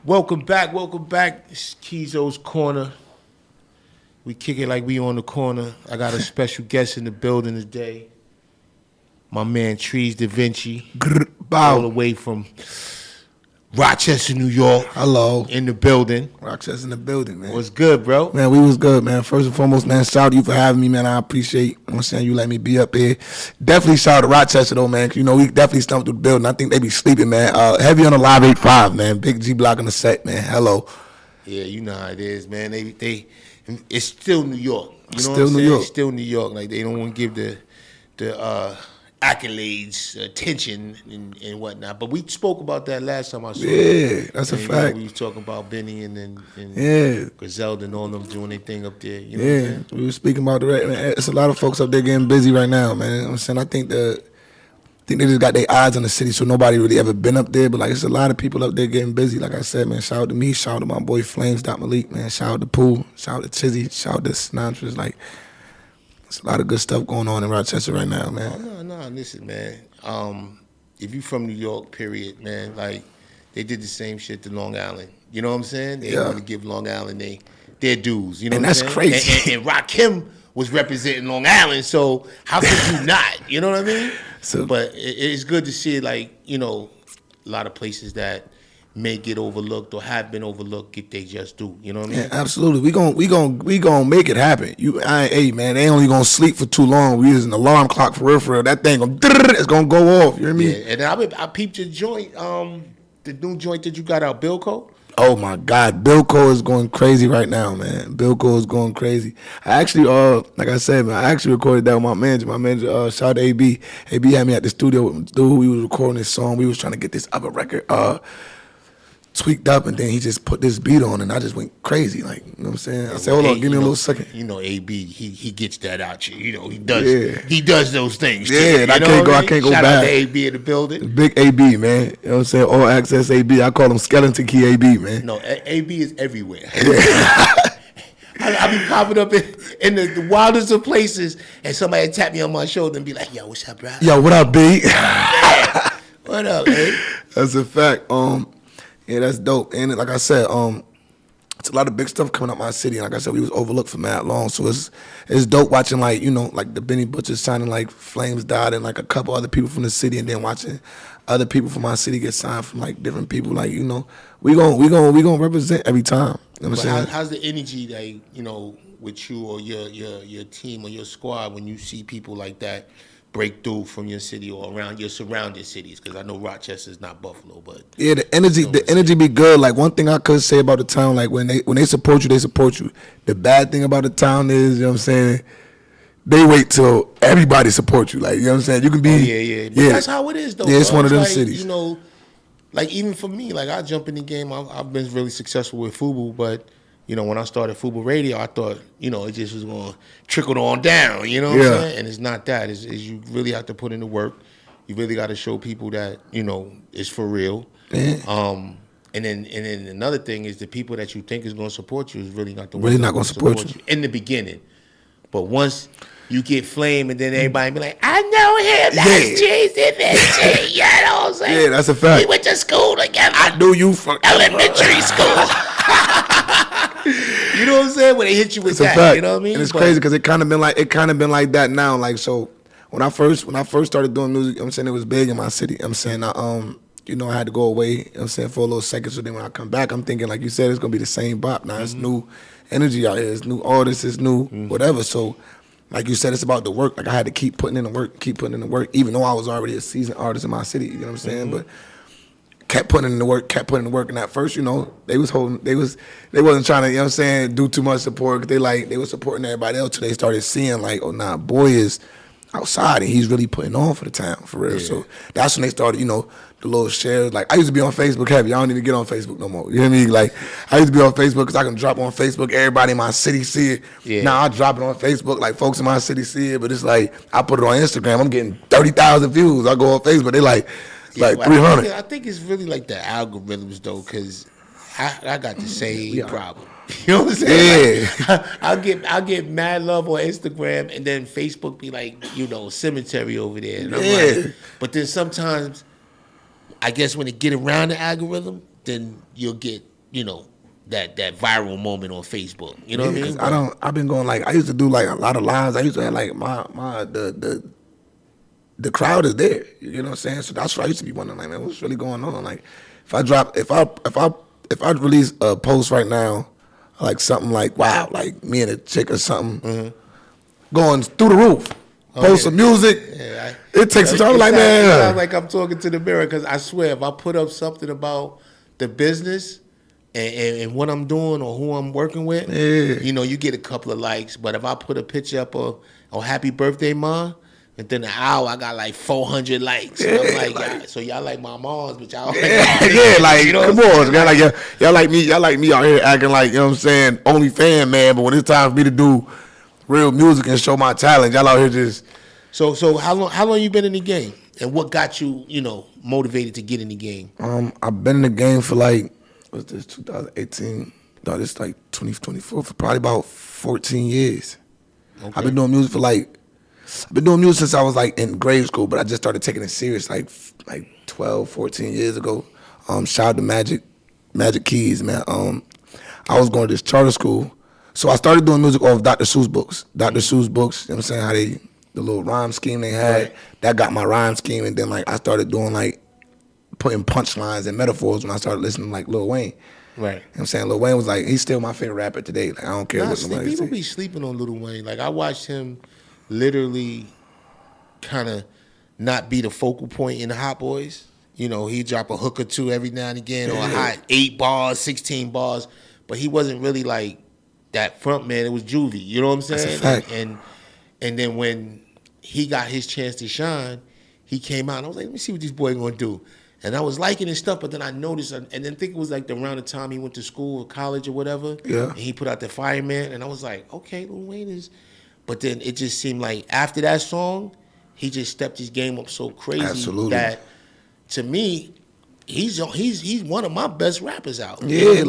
Welcome back. It's Keeyzo's Corner. We kick it like we on the corner. I got a special guest in the building today. My man Treezx Divinci. All the way from Rochester, New York. Hello. In the building. Rochester in the building, man. What's good, bro? Man, we was good, man. First and foremost, man, shout out to you for having me, man. I appreciate, you let me be up here. Definitely shout out to Rochester, though, man, 'cause, we definitely stumped through the building. I think they be sleeping, man. Heavy on the Live 85, man. Big G Block on the set, man. Hello. Yeah, you know how it is, man. It's still New York. You know still what I'm New saying? York. It's still New York. Like, they don't want to give the accolades, attention, and whatnot. But we spoke about that last time I saw you. Yeah, that's a fact. We was talking about Benny and yeah. Griselda and all them doing their thing up there. You know what I'm saying? We were speaking about the man. It's a lot of folks up there getting busy right now, man. You know what I'm saying? I think they just got their eyes on the city, so nobody really ever been up there. But like, it's a lot of people up there getting busy. Like I said, man, shout out to me, shout out to my boy Flames, Malik, man. Shout out to Pooh, shout out to Chizzy, shout out to Sinantra's. Like, it's a lot of good stuff going on in Rochester right now, man. Oh, no, listen, man. If you from New York, period, man, like, they did the same shit to Long Island. You know what I'm saying? They want to give Long Island their dues. You know what I'm saying? And that's crazy. And Rakim was representing Long Island, so how could you not? You know what I mean? But it's good to see, like, a lot of places that may get overlooked or have been overlooked get they just do. You know what I mean? Yeah, absolutely. We gonna make it happen. Hey man, they ain't only gonna sleep for too long. We use an alarm clock for real. That thing it's gonna go off. You hear me? Yeah, and I peeped your joint, the new joint that you got out, Bilko. Oh my God, Bilko is going crazy right now, man. Bilko is going crazy. I actually, like I said, man, I actually recorded that with my manager. My manager, shout out to AB. AB had me at the studio with dude. We was recording this song. We was trying to get this other record tweaked up, and then he just put this beat on, and I just went crazy. Like, you know what I'm saying? I said, hold on, give me a little second. AB, he gets that out you. He does those things. Yeah, and I can't go Shout back. out to AB in the building. Big AB, man. You know what I'm saying? All access AB. I call him Skeleton Key AB, man. No, AB is everywhere. Yeah. I be popping up in the wildest of places, and somebody tap me on my shoulder and be like, yo, what's up, bro? Yo, what up, B? Yeah. What up, man? That's a fact. Yeah, that's dope. And like I said, it's a lot of big stuff coming up my city. And like I said, we was overlooked for mad long. So it's dope watching, like, like the Benny Butcher signing, like, Flames died, and like a couple other people from the city, and then watching other people from my city get signed from like different people. Like, we gonna represent every time. You know what I'm saying? How's the energy, like, with you or your team or your squad when you see people like that break through from your city or around your surrounding cities? Because I know Rochester is not Buffalo, but yeah, the energy be good. Like, one thing I could say about the town, like, when they support you, they support you. The bad thing about the town is, you know what I'm saying, they wait till everybody supports you. Like, you know what I'm saying? You can be But that's how it is, though. Yeah, it's one of them like, cities. Like, even for me, like, I jump in the game. I've been really successful with FUBU, but when I started FUBU Radio, I thought, it just was going to trickle on down, you know what I'm saying? And it's not that. It's you really have to put in the work. You really got to show people that, it's for real. Yeah. And then another thing is the people that you think is going to support you is really not the ones not going to support you in the beginning. But once you get flamed, and then everybody be like, I know him, that's Treezx. You know what I'm saying? Yeah, that's a fact. We went to school together. I knew you from elementary school. You know what I'm saying? When they hit you with that, fact. You know what I mean? And it's crazy because it kind of been like that now. Like, so when I first started doing music, I'm saying, it was big in my city. I'm saying, I had to go away, I'm saying, for a little second. So then when I come back, I'm thinking, like you said, it's gonna be the same bop. Now it's new energy out here, it's new artists, it's new whatever. So like you said, it's about the work. Like, I had to keep putting in the work, even though I was already a seasoned artist in my city. You know what I'm saying? But kept putting in the work. And at first, they wasn't trying to, you know what I'm saying, do too much support. 'Cause they were supporting everybody else till they started seeing, like, oh nah, boy is outside and he's really putting on for the town, for real. Yeah. So that's when they started, the little shares. Like, I used to be on Facebook heavy. I don't even get on Facebook no more. You hear me? Like, I used to be on Facebook because I can drop on Facebook. Everybody in my city see it. Yeah. Now I drop it on Facebook. Like, folks in my city see it. But it's like, I put it on Instagram. I'm getting 30,000 views. I go on Facebook. They like 300. I think it's really like the algorithms, though, because I got the same problem. You know what I'm saying? Yeah. Like, I'll get mad love on Instagram, and then Facebook be like, cemetery over there. And I'm like, but then sometimes, I guess when it get around the algorithm, then you'll get, that viral moment on Facebook. You know what I mean? I've been going I used to do a lot of lives. I used to have the crowd is there. You know what I'm saying? So that's what I used to be wondering, man, what's really going on? If I release a post right now, something wow, me and a chick or something, going through the roof. Post some music. Yeah, it takes some time. Man. It sounds like I'm talking to the mirror, because I swear, if I put up something about the business and what I'm doing or who I'm working with, you get a couple of likes. But if I put a picture up of Happy Birthday, Ma, within an hour, I got 400 likes. Yeah, I'm like, so y'all like my moms, but y'all come on, man. Y'all like me out here acting like, you know what I'm saying, only fan, man. But when it's time for me to do real music and show my talent, y'all out here just. So how long you been in the game, and what got you, motivated to get in the game? I've been in the game for what's this, 2018? No, this 2024, for probably about 14 years. Okay. I've been doing music since I was in grade school, but I just started taking it serious 12, 14 years ago. Shout out to Magic Keys, man. I was going to this charter school, so I started doing music off Dr. Seuss books. Dr. Seuss books, you know what I'm saying, how the little rhyme scheme they had, right. That got my rhyme scheme, and then I started doing putting punchlines and metaphors when I started listening to Lil Wayne. Right. You know what I'm saying? Lil Wayne was he's still my favorite rapper today. I don't care what somebody People be sleeping on Lil Wayne. I watched him literally kind of not be the focal point in the Hot Boys. He drop a hook or two every now and again, or a hot 8 bars, 16 bars, but he wasn't really that front man. It was Juvie. You know what I'm saying? That's a fact. And then when he got his chance to shine, he came out, and I was like, let me see what this boy gonna do. And I was liking his stuff, but then I noticed, and then I think it was around the time he went to school or college or whatever. Yeah. And he put out the Fireman, and I was like, okay, Lil Wayne is. But then it just seemed like after that song, he just stepped his game up so crazy. Absolutely. That to me, he's one of my best rappers out. Yeah,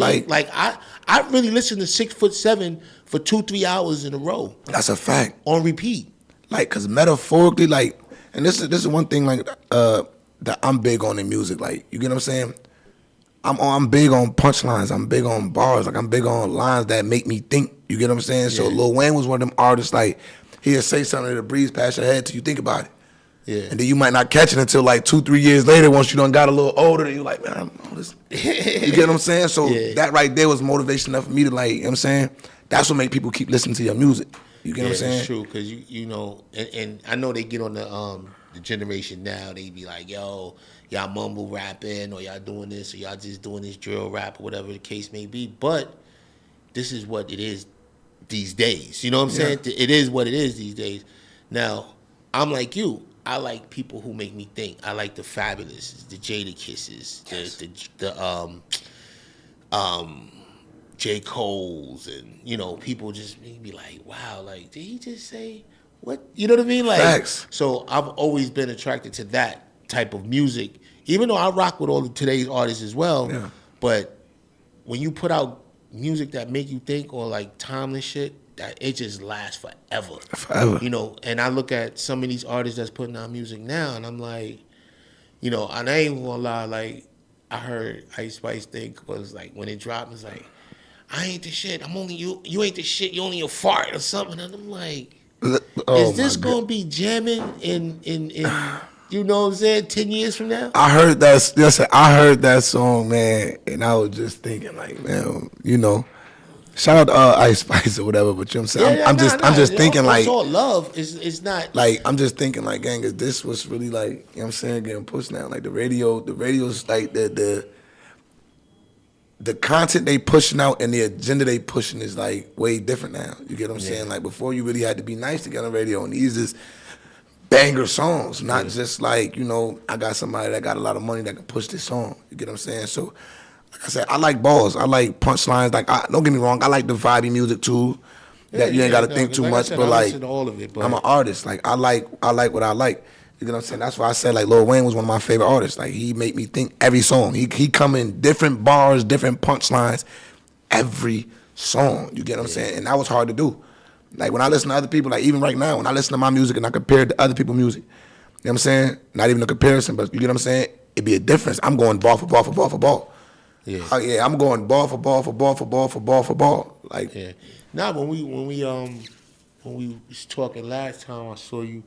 I really listened to 6'7" for 2-3 hours in a row. That's a fact. On repeat. Cause metaphorically, and this is one thing that I'm big on in music. You get what I'm saying? I'm big on punchlines. I'm big on bars. I'm big on lines that make me think. You get what I'm saying? Yeah. So Lil Wayne was one of them artists. He'll say something that breeze past your head till you think about it. Yeah. And then you might not catch it until 2-3 years later, once you done got a little older, and you're like, man, I don't know this. You get what I'm saying? So that right there was motivation enough for me to you know what I'm saying? That's what make people keep listening to your music. You get what I'm saying? It's true, because and I know they get on the generation now, they be like, yo, y'all mumble rapping, or y'all doing this, or y'all just doing this drill rap, or whatever the case may be. But this is what it is these days. You know what I'm saying? It is what it is these days. Now, I'm like you. I like people who make me think. I like the Fabulous, the Jada Kisses, the J. Cole's, and people just be like, wow, did he just say what? You know what I mean? Facts. So I've always been attracted to that type of music, even though I rock with all of today's artists as well. Yeah. But when you put out music that make you think, or timeless shit, that it just lasts forever. Forever. And I look at some of these artists that's putting out music now, and I'm like, and I ain't gonna lie, I heard Ice Spice think was when it dropped, it's I ain't the shit. I'm only you. You ain't the shit. You only a fart or something. And I'm like, is this gonna be jamming in you know what I'm saying, 10 years from now? I heard that song, man, and I was just thinking man, shout out to Ice Spice or whatever, but you know what I'm saying? I'm just thinking it's all love. It's not I'm just thinking gang, is this what's really you know what I'm saying, getting pushed now? The radio's the content they pushing out and the agenda they pushing is way different now. You get what I'm saying? Before, you really had to be nice to get on the radio, and these is banger songs, not just I got somebody that got a lot of money that can push this song. You get what I'm saying? So, like I said, I like balls. I like punchlines. Don't get me wrong, I like the vibey music too. That you ain't got to think too much, but I listen to all of it, but I'm an artist. I like what I like. You know what I'm saying? That's why I said like Lil Wayne was one of my favorite artists. Like he made me think every song. He come in different bars, different punchlines, every song. You get what I'm saying? And that was hard to do. Like when I listen to other people, like even right now, when I listen to my music and I compare it to other people's music, you know what I'm saying? Not even a comparison, but you get what I'm saying? It'd be a difference. I'm going ball for ball for ball for ball. Yeah. Yeah, I'm going ball for ball for ball for ball for ball for ball. Like yeah. Now when we was talking last time, I saw you.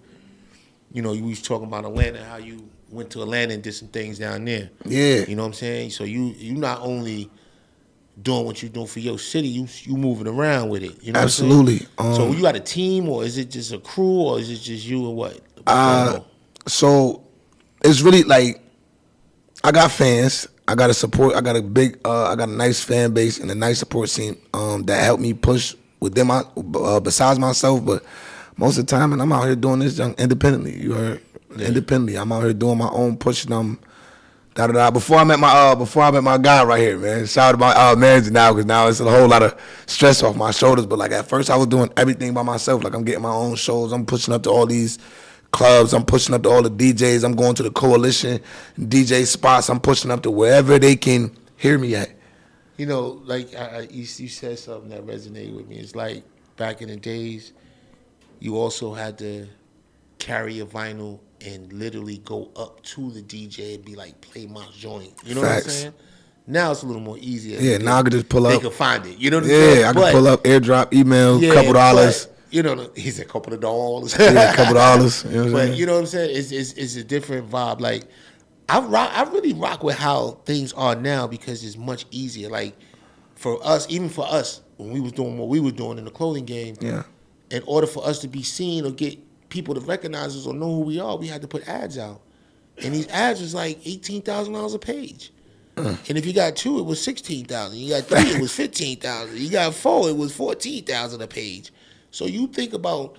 You know, you was talking about Atlanta, how you went to Atlanta and did some things down there. Yeah. You know what I'm saying? So you not only doing what you're doing for your city, you moving around with it. You know absolutely. What I'm saying? So you got a team, or is it just a crew, or is it just you and what? So it's really like I got fans. I got a support. I got a big. I got a nice fan base and a nice support team that helped me push within my besides myself, but. Most of the time, and I'm out here doing this independently. You heard, independently. I'm out here doing my own pushing them, da da da. Before I met my guy right here, man. Shout out to my manager now, because now it's a whole lot of stress off my shoulders. But like at first, I was doing everything by myself. Like I'm getting my own shows. I'm pushing up to all these clubs. I'm pushing up to all the DJs. I'm going to the coalition DJ spots. I'm pushing up to wherever they can hear me at. You know, like you said something that resonated with me. It's like back in the days. You also had to carry a vinyl and literally go up to the DJ and be like, play my joint. You know Facts. what I'm saying? Now it's a little more easier. Yeah, now I can just pull up. They can find it. You know what I'm saying? Yeah, I can pull up, airdrop, email, couple dollars. But, you know, he said couple of dollars. Yeah, couple dollars. You know what I'm saying? But you know what I'm saying? It's a different vibe. Like, I really rock with how things are now because it's much easier. Like, for us, even for us, when we was doing what we were doing in the clothing game, yeah. In order for us to be seen or get people to recognize us or know who we are, we had to put ads out. And these ads was like $18,000 a page. And if you got 2, it was $16,000. You got 3, it was $15,000. You got 4, it was $14,000 a page. So you think about,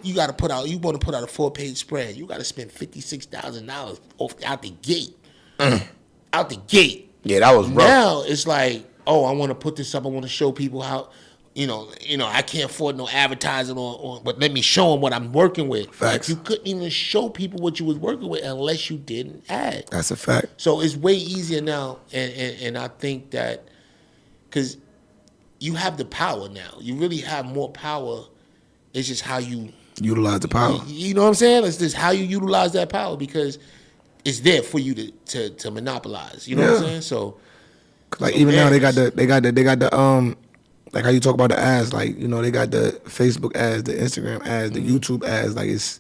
you want to put out a 4-page spread. You got to spend $56,000 out the gate. Out the gate. Yeah, that was rough. Now it's like, oh, I want to put this up. I want to show people how. You know, I can't afford no advertising but let me show them what I'm working with. Facts. Like you couldn't even show people what you was working with unless you did an ad. That's a fact. So it's way easier now, and I think that because you have the power now, you really have more power. It's just how you utilize the power. You know what I'm saying? It's just how you utilize that power because it's there for you to monopolize. You know what I'm saying? So like even now they got the like how you talk about the ads, like, you know, they got the Facebook ads, the Instagram ads, the YouTube ads. Like it's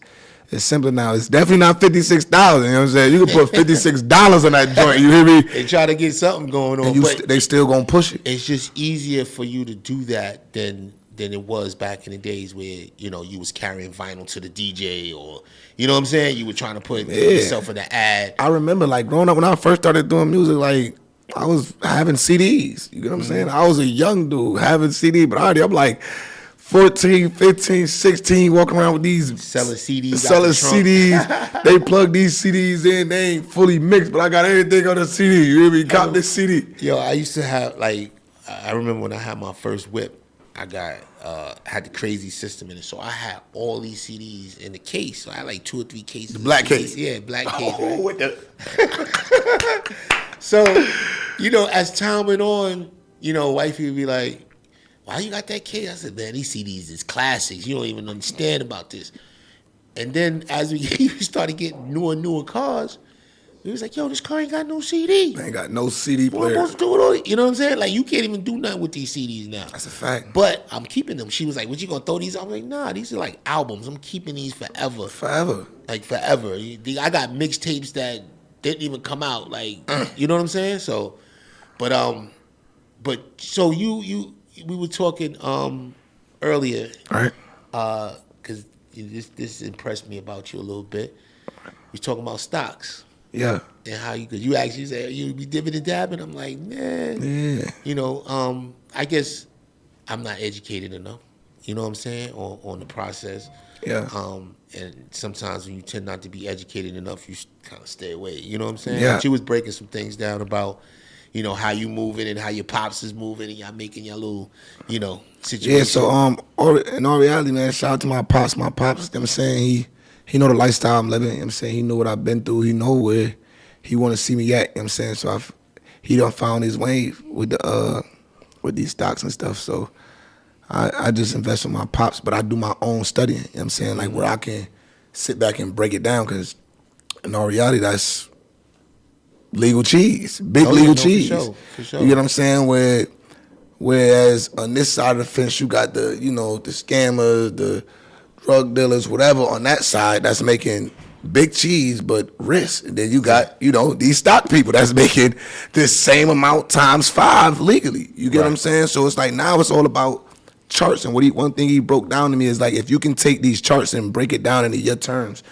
simpler now. It's definitely not $56. You know what I'm saying? You can put $56 on that joint. You hear me? They try to get something going on, but they still gonna push it. It's just easier for you to do that than it was back in the days where, you know, you was carrying vinyl to the DJ or, you know what I'm saying? You were trying to put yourself in the ad. I remember like growing up when I first started doing music, like I was having CDs. You know what I'm saying? I was a young dude having CDs, but I'm like 14, 15, 16, walking around with these. Selling CDs. They plug these CDs in. They ain't fully mixed, but I got everything on the CD. You hear me? Cop this CD. Yo, I used to have, like, I remember when I had my first whip, I got had the crazy system in it. So I had all these CDs in the case. So I had like 2 or 3 cases. The black case. Yeah, black case. Oh, right? what the? So, you know, as time went on, you know, wifey would be like, why you got that case? I said, man, these CDs is classics. You don't even understand about this. And then as we started getting newer and newer cars, we was like, yo, this car ain't got no CD. Ain't got no CD player. What am I supposed to do with all it? You know what I'm saying? Like, you can't even do nothing with these CDs now. That's a fact. But I'm keeping them. She was like, what, you gonna throw these out? I'm like, nah, these are like albums. I'm keeping these forever. Forever. Like, forever. I got mixtapes that didn't even come out. Like, you know what I'm saying? So, so we were talking earlier. All right. Because this impressed me about you a little bit. We talking about stocks. Yeah. And how you actually say you be dipping and dabbing. I'm like, man. Yeah. You know, I guess I'm not educated enough. You know what I'm saying? On the process. Yeah. And sometimes when you tend not to be educated enough, you kind of stay away. You know what I'm saying? Yeah. But you was breaking some things down about, you know, how you moving and how your pops is moving and y'all making your little, you know, situation. Yeah, so in all reality, man, shout out to my pops. My pops, I'm saying he know the lifestyle I'm living. You know what I'm saying? He know what I've been through. He know where he want to see me at. You know what I'm saying? So he done found his way with these stocks and stuff. So I just invest in my pops, but I do my own studying. You know what I'm saying? Like where I can sit back and break it down, because in all reality, that's legal cheese, big legal cheese. For sure. You get what I'm saying? Whereas on this side of the fence, you got the scammers, the drug dealers, whatever on that side that's making big cheese but risk. And then you got, these stock people that's making the same amount times 5 legally. You get what I'm saying? So it's like now it's all about charts. And one thing he broke down to me is like, if you can take these charts and break it down into your terms,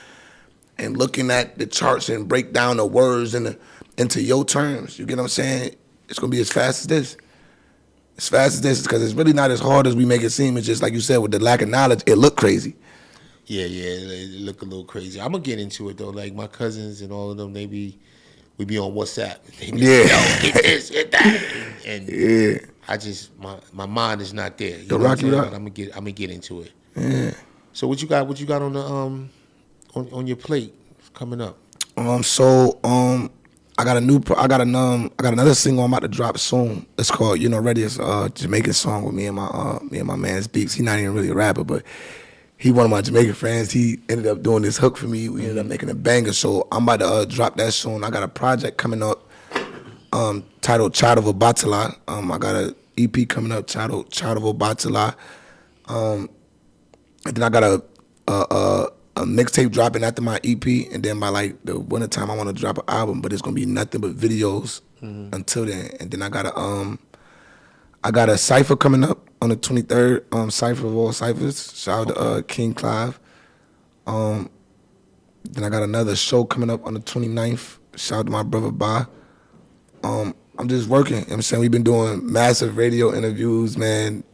and looking at the charts and break down the words into your terms, you get what I'm saying? It's gonna be as fast as this. As fast as this, because it's really not as hard as we make it seem. It's just like you said, with the lack of knowledge, it look crazy. Yeah, it look a little crazy. I'm gonna get into it though. Like my cousins and all of them, we be on WhatsApp. They be like, yo, get this, get that, and I just my mind is not there. You know what I'm saying? But I'm gonna get into it. Yeah. So what you got on the on your plate coming up? I got another single I'm about to drop soon. It's called Ready. It's a Jamaican song with me and my man's Beeps. He's not even really a rapper, but he one of my Jamaican friends. He ended up doing this hook for me. We ended up making a banger. So I'm about to drop that soon. I got a project coming up titled Child of a Batala. I got an EP coming up titled Child of a Batala. And then I got a mixtape dropping after my EP, and then by like the wintertime I want to drop an album, but it's gonna be nothing but videos until then. And then I got a cypher coming up on the 23rd, cypher of all ciphers. Shout out to King Clive. Then I got another show coming up on the 29th. Shout out to my brother Ba. I'm just working. You know what I'm saying? We've been doing massive radio interviews, man.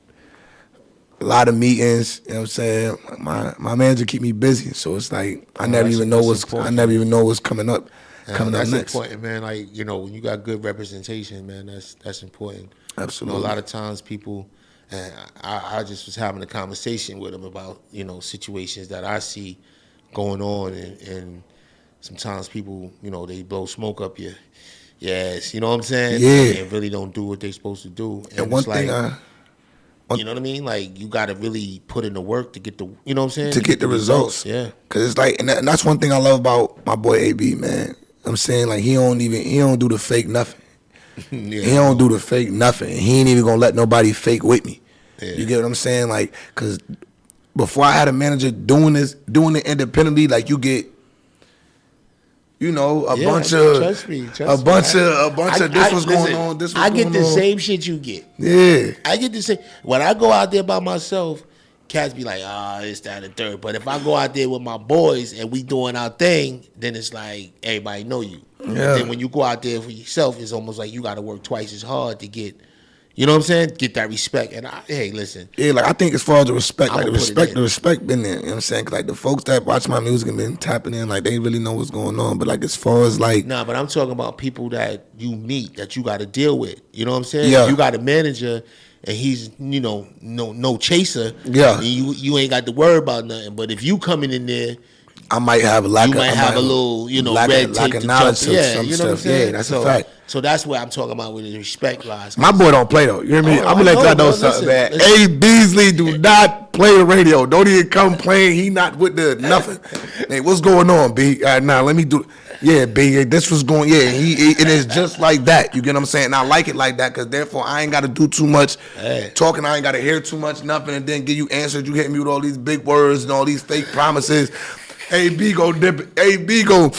A lot of meetings, you know what I'm saying? My manager keep me busy, so it's like I never even know what's coming up. That's next. important, man. Like, when you got good representation, man, that's important. Absolutely. A lot of times people, and I just was having a conversation with them about, situations that I see going on, and sometimes people, they blow smoke up your ass, you know what I'm saying? Yeah. And really don't do what they're supposed to do. And one thing you know what I mean? Like, you got to really put in the work to get the, you know what I'm saying? To get the results. Yeah. Because it's like, and that's one thing I love about my boy AB, man. I'm saying, like, he don't do the fake nothing. Yeah, he don't do the fake nothing. He ain't even going to let nobody fake with me. Yeah. You get what I'm saying? Like, because before I had a manager doing it independently, like, you get, bunch of this was going on. This was I get going the on. same shit you get. Yeah. I get the same. When I go out there by myself, cats be like, it's that and third. But if I go out there with my boys and we doing our thing, then it's like everybody know you. Yeah. And then when you go out there for yourself, it's almost like you got to work twice as hard to get, you know what I'm saying? Get that respect. And hey, listen. Yeah, like I think as far as the respect, like the respect been there. You know what I'm saying? 'Cause like the folks that watch my music and been tapping in, like they really know what's going on. But like as far as like, nah, but I'm talking about people that you meet that you got to deal with. You know what I'm saying? Yeah. You got a manager and he's no chaser. Yeah. And you ain't got to worry about nothing. But if you coming in there, I might have a red tape to knowledge jump. Yeah, you know what I'm saying? Yeah, that's a fact. So that's what I'm talking about with the respect wise. My boy don't play though. You hear me? I'm gonna let y'all know something, man. Listen. A. Beasley do not play the radio. Don't even come playing. He not with the nothing. Hey, what's going on, B? All right, now let me do. Yeah, B. This was going. Yeah, it is just like that. You get what I'm saying? And I like it like that because therefore I ain't got to do too much talking. I ain't got to hear too much nothing and then give you answers. You hit me with all these big words and all these fake promises. Hey, B, go dip it. Hey, B, go.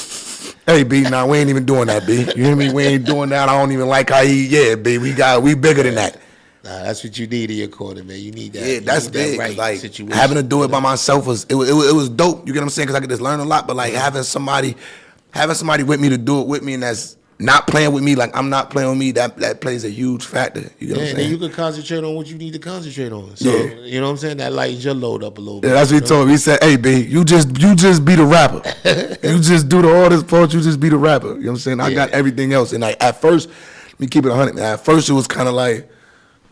Hey, B, nah, we ain't even doing that, B. You hear me? We ain't doing that. I don't even like how he, B, we bigger than that. Nah, that's what you need in your corner, man. You need that. Yeah, that's big. That right like, situation. having to do it by myself was dope. You get what I'm saying? Because I could just learn a lot. But, like, having somebody with me to do it with me and that's not playing with me, like I'm not playing with me, that plays a huge factor. You get what I'm saying? And then you can concentrate on what you need to concentrate on. So, you know what I'm saying? That lightens your load up a little bit. Yeah, that's what he told me. He said, hey, B, you just be the rapper. You just do the hardest part, you just be the rapper. You know what I'm saying? I got everything else. And like, at first, let me keep it 100, man. At first, it was kind of like,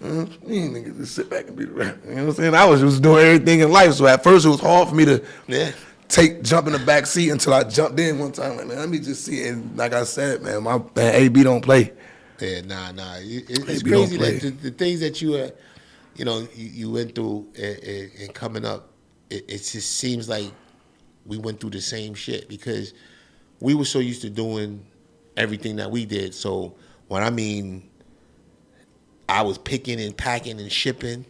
you ain't niggas just sit back and be the rapper. You know what I'm saying? I was just doing everything in life. So at first, it was hard for me to jump in the back seat until I jumped in one time. Like, man, let me just see it. And like I said, man, my man, AB don't play. Yeah, nah. It's crazy that the things that you went through and coming up, it just seems like we went through the same shit because we were so used to doing everything that we did. So when I mean I was picking and packing and shipping,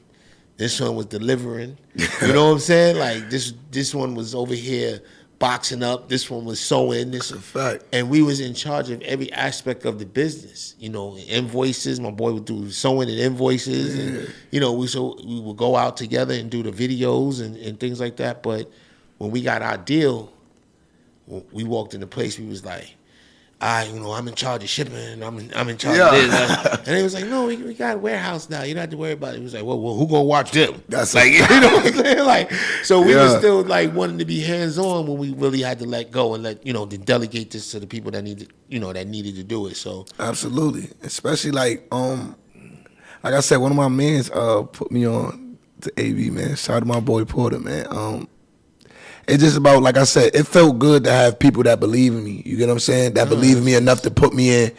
this one was delivering. You know what I'm saying? Like this one was over here boxing up. This one was sewing. This a fact. And we was in charge of every aspect of the business. You know, invoices. My boy would do sewing and invoices, and we would go out together and do the videos and things like that. But when we got our deal, we walked in the place. We was like, I'm in charge of shipping. I'm in charge of this. And he was like, no, we got a warehouse now. You don't have to worry about it. He was like, well, who gonna watch them? That's like, you know what I'm saying? Like, so we were still like wanting to be hands on when we really had to let go and to delegate this to the people that needed to do it. So absolutely, especially like I said, one of my mans put me on to AV, man. Shout out to my boy Porter, man. It's just about, like I said, it felt good to have people that believe in me. You get what I'm saying? That believe in me enough to put me in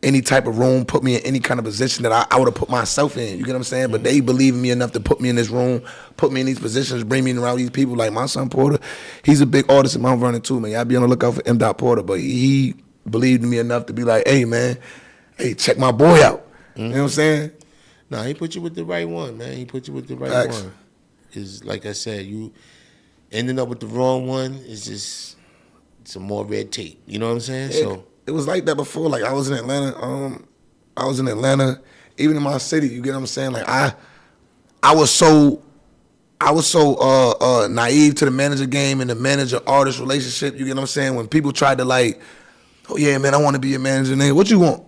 any type of room, put me in any kind of position that I would have put myself in. You get what I'm saying? But they believe in me enough to put me in this room, put me in these positions, bring me around these people. Like my son Porter, he's a big artist in Mount Vernon too, man. Y'all be on the lookout for M. Porter. But he believed in me enough to be like, hey, man, check my boy out. You know what I'm saying? Nah, he put you with the right one, man. He put you with the right one. Because, like I said, you ending up with the wrong one is just some more red tape. You know what I'm saying? It was like that before. Like I was in Atlanta. Even in my city. You get what I'm saying? Like I was so naive to the manager game and the manager-artist relationship. You get what I'm saying? When people tried to like, oh yeah, man, I want to be a manager. Nigga, what you want?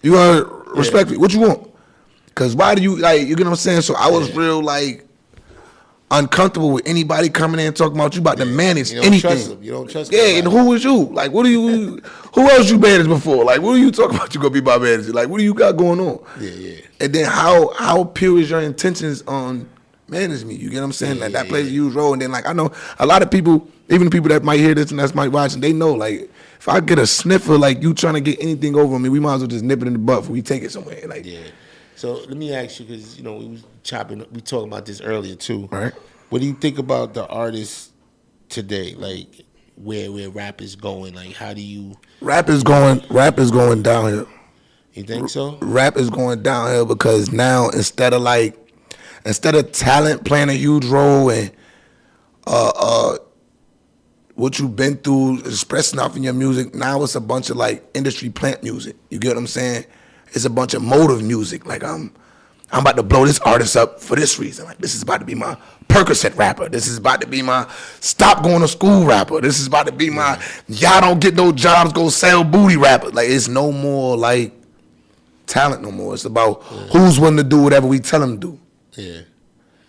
You gotta respect me. What you want? Cause why do you like? You get what I'm saying? So I was real like uncomfortable with anybody coming in and talking about you about to manage anything. Trust them. You don't trust them. Yeah, and who was you? Like, what do you? Who else you managed before? Like, what are you talking about? You gonna be my manager? Like, what do you got going on? Yeah. And then how pure is your intentions on managing me? You get what I'm saying? Like that plays a huge role. And then like I know a lot of people, even the people that might hear this and that might watch, and they know like if I get a sniffer like you trying to get anything over me, we might as well just nip it in the butt before we take it somewhere. Like So let me ask you, because we talking about this earlier too. Right. What do you think about the artists today? Like where rap is going? Like how do you? Rap is going downhill. You think so? Rap is going downhill because now instead of talent playing a huge role and what you've been through expressing off in your music, now it's a bunch of like industry plant music. You get what I'm saying? It's a bunch of motive music. Like I'm about to blow this artist up for this reason. Like this is about to be my Percocet rapper. This is about to be my stop going to school rapper. This is about to be my y'all don't get no jobs, go sell booty rapper. Like it's no more like talent no more. It's about who's willing to do whatever we tell them to do. Yeah.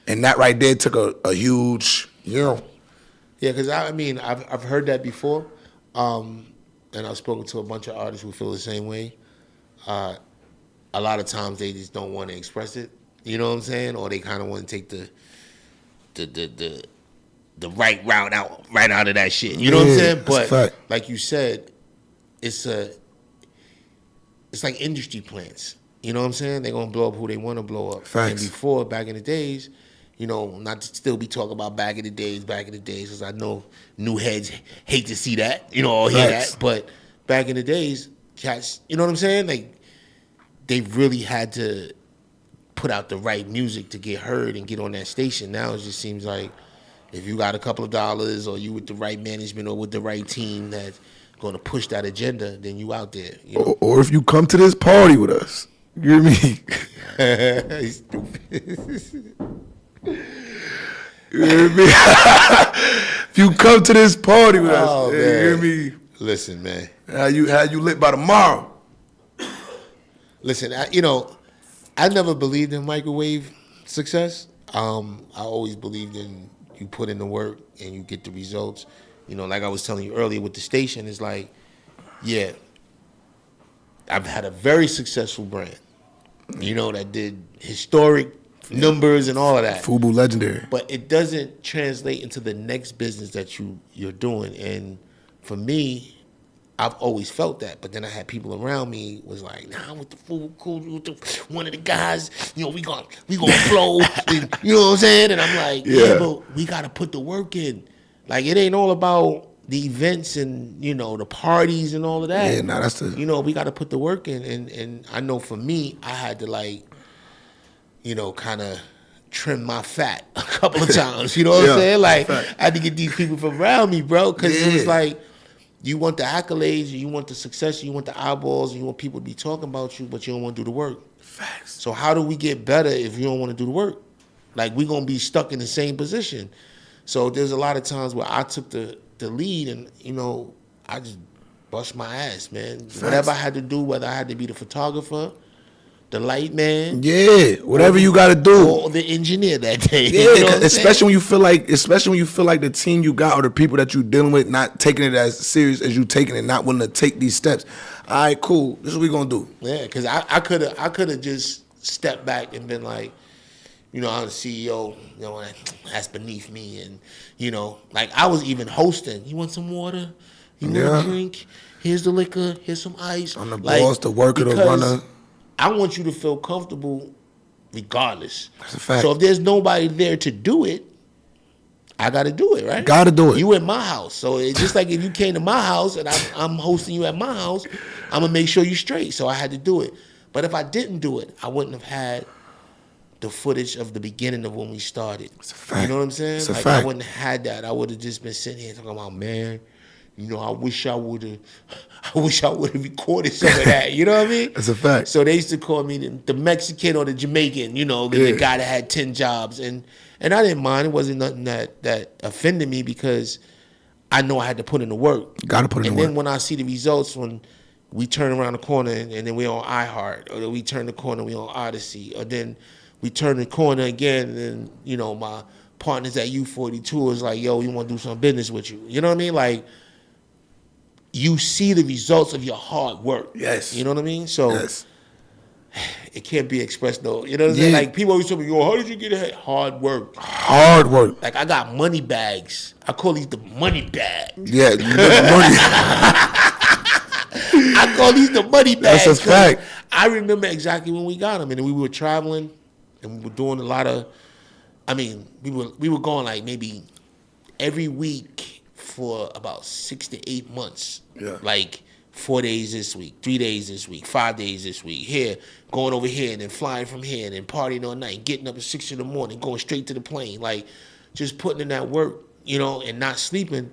And that right there took a huge, Yeah, because I've heard that before, and I've spoken to a bunch of artists who feel the same way. A lot of times they just don't want to express it. You know what I'm saying? Or they kind of want to take the right route out of that shit. You know what I'm saying? But like you said, it's like industry plants. You know what I'm saying? They're gonna blow up who they want to blow up. Facts. And before, back in the days, not to still be talking about back in the days, because I know new heads hate to see that, or hear that. But back in the days, cats, you know what I'm saying? Like they really had to put out the right music to get heard and get on that station. Now it just seems like if you got a couple of dollars or you with the right management or with the right team that's going to push that agenda, then you out there. Or if you come to this party with us. You hear me? He's stupid. You hear me? If you come to this party with us, you hear me? Listen, man. How you lit by tomorrow? Listen, I never believed in microwave success. I always believed in you put in the work and you get the results. Like I was telling you earlier with the station, it's like, I've had a very successful brand, that did historic numbers and all of that. FUBU legendary. But it doesn't translate into the next business that you're doing. And for me, I've always felt that. But then I had people around me was like, nah, with the FUBU cool, one of the guys, you know, we gonna flow. And, you know what I'm saying? And I'm like, yeah, but we gotta put the work in. Like, it ain't all about the events and, you know, the parties and all of that. Yeah, nah, that's the... You know, we got to put the work in. And I know for me, I had to, like, you know, kind of trim my fat a couple of times. You know what I'm saying? Like, I had to get these people from around me, bro. Because it was like, you want the accolades, you want the success, you want the eyeballs, and you want people to be talking about you, but you don't want to do the work. Facts. So how do we get better if you don't want to do the work? Like, we're going to be stuck in the same position. So there's a lot of times where I took the lead and, you know, I just bust my ass, man. Facts. Whatever I had to do, whether I had to be the photographer, the light man. Yeah, whatever you got to do. Or the engineer that day. Yeah, you know especially when you feel like the team you got or the people that you're dealing with not taking it as serious as you taking it, not willing to take these steps. All right, cool. This is what we going to do. Yeah, because I could have just stepped back and been like, you know, I'm the CEO, you know, that's beneath me. And, you know, like I was even hosting. You want some water? You want a drink? Here's the liquor. Here's some ice. I'm the boss, the worker, the runner. I want you to feel comfortable regardless. That's a fact. So if there's nobody there to do it, I got to do it, right? Got to do it. You in my house. So it's just like if you came to my house and I'm hosting you at my house, I'm going to make sure you're straight. So I had to do it. But if I didn't do it, I wouldn't have had the footage of the beginning of when we started. It's a fact. You know what I'm saying? It's a like fact. I wouldn't have had that. I would have just been sitting here talking about, man, you know, I wish I would have recorded some of that. You know what I mean? It's a fact. So they used to call me the Mexican or the Jamaican, you know, the guy that had 10 jobs. And I didn't mind. It wasn't nothing that offended me because I know I had to put in the work. Got to put in the work. And then when I see the results when we turn around the corner and then we're on iHeart, or then we turn the corner, we're on Odyssey, or then we turn the corner again, and then, you know, my partners at U42 is like, yo, we want to do some business with you. You know what I mean? Like, you see the results of your hard work. Yes. You know what I mean? So it can't be expressed, though. You know what I'm saying? Like, people always tell me, yo, how did you get ahead? Hard work. Hard work. Like, I got money bags. I call these the money bags. Yeah, you get money. I call these the money bags. That's a fact. I remember exactly when we got them, and we were traveling. And we were doing a lot of, I mean, we were going like maybe every week for about 6 to 8 months. Yeah. Like 4 days this week, 3 days this week, 5 days this week. Here, going over here, and then flying from here, and then partying all night, getting up at 6 in the morning, going straight to the plane. Like, just putting in that work, you know, and not sleeping.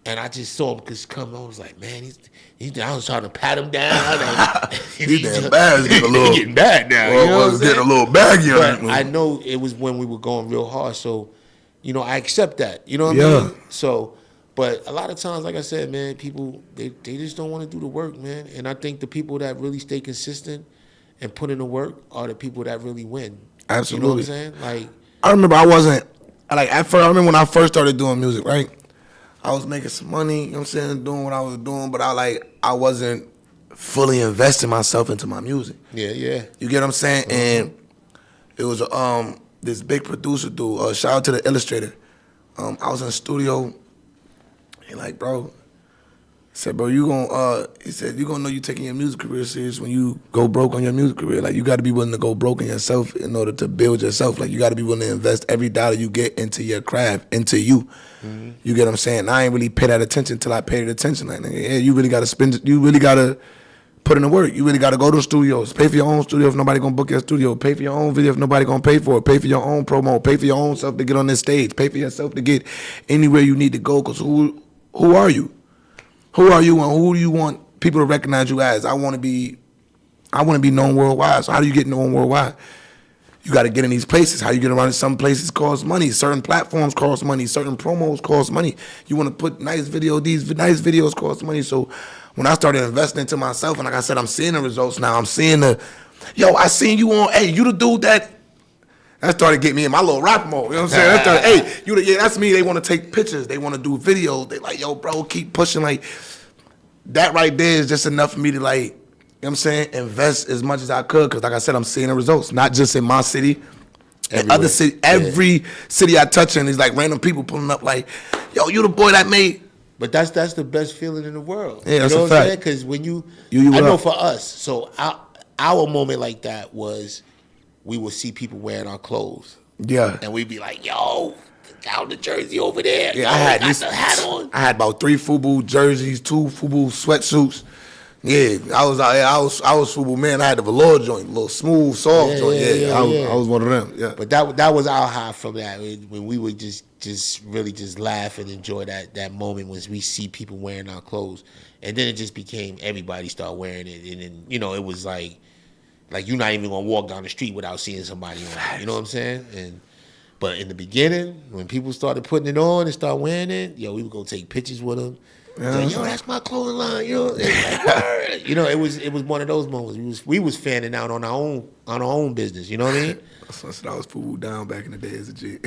And I just saw him just come. I was like, man, I was trying to pat him down. Like, he's damn bad. He's getting bad now. You know was getting a little baggy. But I know it was when we were going real hard. So, you know, I accept that. You know what I mean? So, but a lot of times, like I said, man, people, they just don't want to do the work, man. And I think the people that really stay consistent and put in the work are the people that really win. Absolutely. You know what I'm saying? Like, I remember I remember when I first started doing music, right? I was making some money, you know what I'm saying, doing what I was doing, but I wasn't fully investing myself into my music. Yeah. You get what I'm saying? Mm-hmm. And it was this big producer dude, shout out to the illustrator. I was in the studio, he like, bro, he said, bro, you gonna know you taking your music career serious when you go broke on your music career. Like, you gotta be willing to go broke in yourself in order to build yourself. Like, you gotta be willing to invest every dollar you get into your craft, into you. Mm-hmm. You get what I'm saying? I ain't really pay that attention till I paid attention. Like, yeah, you really gotta you really gotta put in the work. You really gotta go to the studios. Pay for your own studio if nobody gonna book your studio. Pay for your own video if nobody gonna pay for it. Pay for your own promo. Pay for your own self to get on this stage. Pay for yourself to get anywhere you need to go. Cause who are you? Who are you and who do you want people to recognize you as? I want to be known worldwide. So how do you get known worldwide? You got to get in these places. How you get around? Some places cost money. Certain platforms cost money. Certain promos cost money. You want to put nice video. These nice videos cost money. So when I started investing into myself, and like I said, I'm seeing the results now. I'm seeing I seen you on, hey, you the dude that started getting me in my little rap mode. You know what I'm saying? Hey, that's me. They want to take pictures. They want to do videos. They like, yo, bro, keep pushing. Like, that right there is just enough for me to, like, you know what I'm saying, invest as much as I could. Because like I said, I'm seeing the results. Not just in my city, Other city, every city I touch in is like random people pulling up like, yo, you the boy that made. But that's the best feeling in the world. Yeah, that's you know a what I'm fact. saying? Because when you I know for us, so our moment like that was we would see people wearing our clothes. Yeah. And we'd be like, yo, down the jersey over there. Yeah, yo, I had the hat on. I had about 3 FUBU jerseys, 2 FUBU sweatsuits. Yeah, I was FUBU man. I had the velour joint, little smooth, soft joint. Yeah, I was one of them. Yeah, but that was our high from that when we would just really just laugh and enjoy that moment when we see people wearing our clothes, and then it just became everybody started wearing it, and then it was like you're not even gonna walk down the street without seeing somebody on it. You know what I'm saying? But in the beginning, when people started putting it on and start wearing it, we would go take pictures with them. Like, yo, that's my clothing line. It was one of those moments. We was fanning out on our own business. You know what I mean? So I was FUBU down back in the day as a G.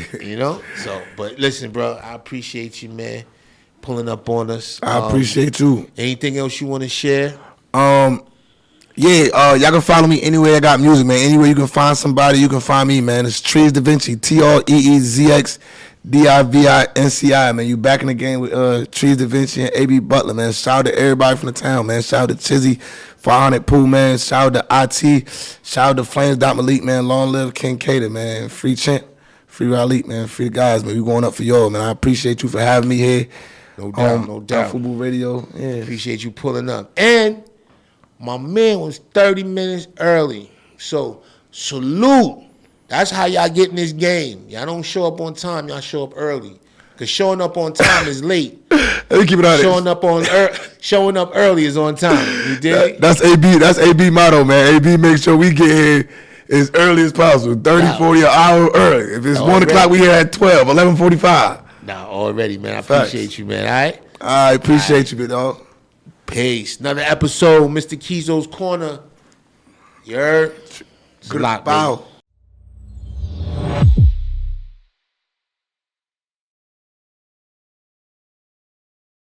So but listen, bro, I appreciate you, man, pulling up on us. I appreciate you. Anything else you want to share? Y'all can follow me anywhere I got music, man. Anywhere you can find somebody, you can find me, man. It's Treezx Divinci, Treezx Divinci, man. You back in the game with Treezx Divinci and AB Butler, man. Shout out to everybody from the town, man. Shout out to Chizzy, 400 Pooh, man. Shout out to IT. Shout out to Flames Malik, man. Long live King Cater, man. Free Champ, free Raleigh, man. Free the guys, man. We going up for y'all, man. I appreciate you for having me here. No doubt, no doubt. FUBU Radio. Yeah. Appreciate you pulling up. And my man was 30 minutes early. So salute. That's how y'all get in this game. Y'all don't show up on time. Y'all show up early. Because showing up on time is late. Let me keep it on Showing up early is on time. You dig? That's AB. That's AB motto, man. AB makes sure we get here as early as possible. 30, 40 an hour early. If it's 1 o'clock, we here at 12, 11:45. Nah, already, man. I appreciate you, man. All right? I appreciate you, big dog. Peace. Another episode, Mr. Keeyzo's Corner. You heard? It's a lot, baby.